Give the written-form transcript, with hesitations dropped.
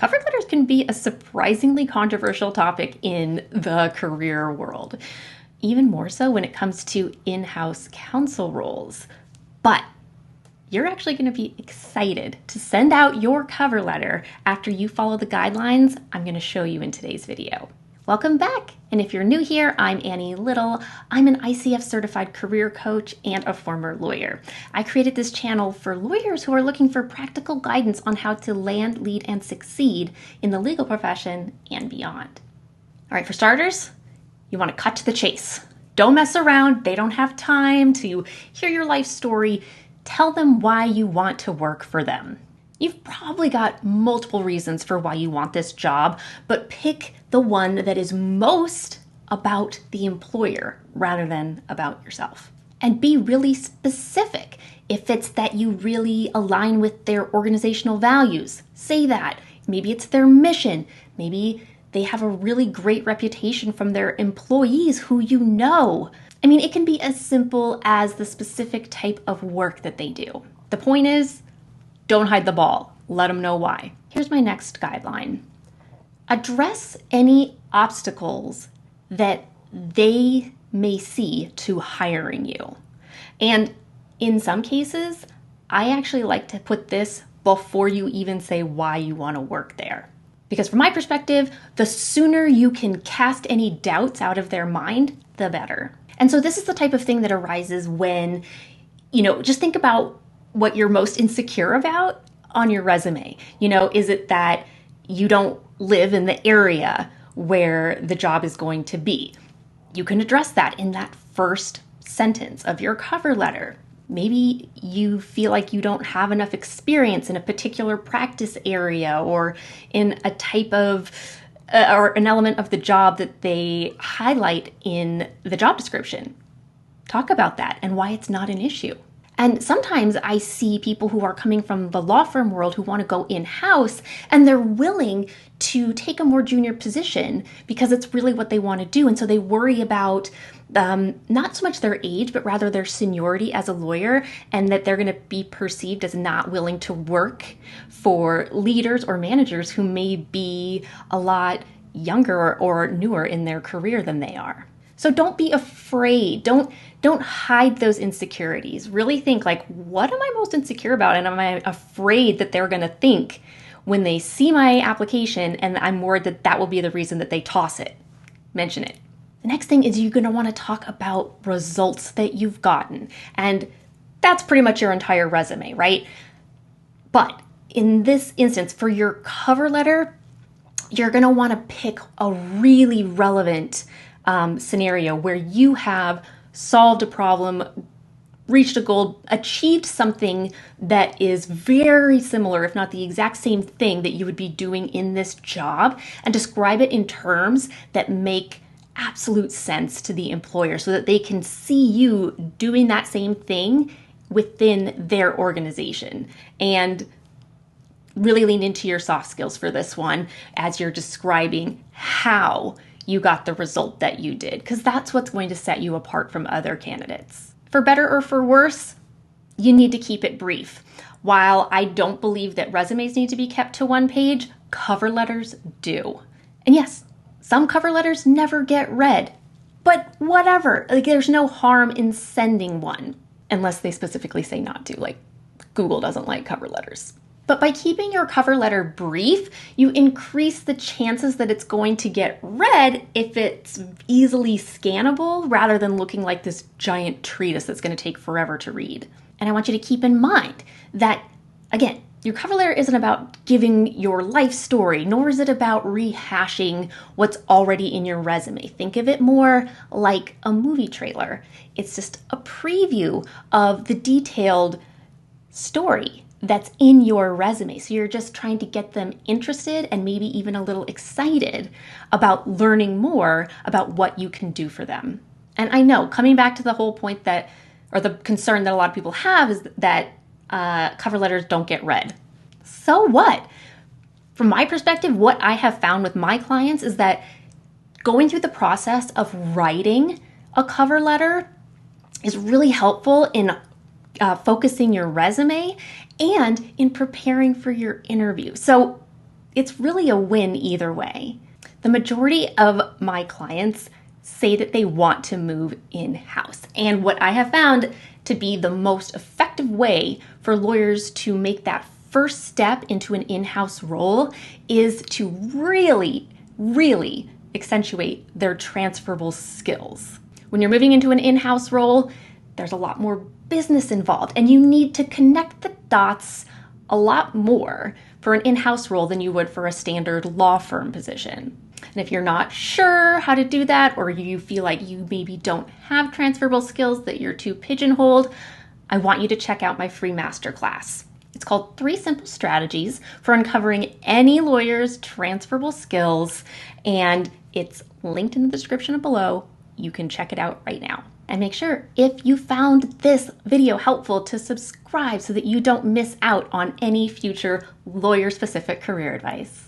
Cover letters can be a surprisingly controversial topic in the career world, even more so when it comes to in-house counsel roles. But you're actually going to be excited to send out your cover letter after you follow the guidelines I'm going to show you in today's video. Welcome back, and if you're new here, I'm Annie Little. I'm an ICF certified career coach and a former lawyer. I created this channel for lawyers who are looking for practical guidance on how to land, lead, and succeed in the legal profession and beyond. All right, for starters, you want to cut to the chase. Don't mess around. They don't have time to hear your life story. Tell them why you want to work for them. You've probably got multiple reasons for why you want this job, but pick the one that is most about the employer rather than about yourself. And be really specific. If it's that you really align with their organizational values, say that. Maybe it's their mission. Maybe they have a really great reputation from their employees who you know. I mean, it can be as simple as the specific type of work that they do. The point is, don't hide the ball. Let them know why. Here's my next guideline. Address any obstacles that they may see to hiring you. And in some cases, I actually like to put this before you even say why you want to work there. Because from my perspective, the sooner you can cast any doubts out of their mind, the better. And so this is the type of thing that arises when, just think about what you're most insecure about on your resume. Is it that you don't live in the area where the job is going to be? You can address that in that first sentence of your cover letter. Maybe you feel like you don't have enough experience in a particular practice area or in a type of or an element of the job that they highlight in the job description. Talk about that and why it's not an issue. And sometimes I see people who are coming from the law firm world who want to go in-house, and they're willing to take a more junior position because it's really what they want to do. And so they worry about not so much their age, but rather their seniority as a lawyer, and that they're going to be perceived as not willing to work for leaders or managers who may be a lot younger or newer in their career than they are. So don't be afraid. Don't hide those insecurities. Really think like, what am I most insecure about? And am I afraid that they're going to think when they see my application, and I'm worried that that will be the reason that they toss it? Mention it. The next thing is you're going to want to talk about results that you've gotten. And that's pretty much your entire resume, right? But in this instance, for your cover letter, you're going to want to pick a really relevant scenario where you have solved a problem, reached a goal, achieved something that is very similar, if not the exact same thing that you would be doing in this job, and describe it in terms that make absolute sense to the employer so that they can see you doing that same thing within their organization. And really lean into your soft skills for this one as you're describing how you got the result that you did, because that's what's going to set you apart from other candidates. For better or for worse, you need to keep it brief. While I don't believe that resumes need to be kept to one page, cover letters do. And yes, some cover letters never get read, but whatever. There's no harm in sending one, unless they specifically say not to, like Google doesn't like cover letters. But by keeping your cover letter brief, you increase the chances that it's going to get read if it's easily scannable rather than looking like this giant treatise that's going to take forever to read. And I want you to keep in mind that, again, your cover letter isn't about giving your life story, nor is it about rehashing what's already in your resume. Think of it more like a movie trailer. It's just a preview of the detailed story that's in your resume. So you're just trying to get them interested and maybe even a little excited about learning more about what you can do for them. And I know, coming back to the whole point that, or the concern that a lot of people have is that cover letters don't get read. So what? From my perspective, what I have found with my clients is that going through the process of writing a cover letter is really helpful in focusing your resume and in preparing for your interview. So it's really a win either way. The majority of my clients say that they want to move in-house. And what I have found to be the most effective way for lawyers to make that first step into an in-house role is to really, really accentuate their transferable skills. When you're moving into an in-house role, there's a lot more business involved, and you need to connect the dots a lot more for an in-house role than you would for a standard law firm position. And if you're not sure how to do that, or you feel like you maybe don't have transferable skills, that you're too pigeonholed, I want you to check out my free masterclass. It's called 3 Simple Strategies for Uncovering Any Lawyer's Transferable Skills, and it's linked in the description below. You can check it out right now. And make sure, if you found this video helpful, to subscribe so that you don't miss out on any future lawyer-specific career advice.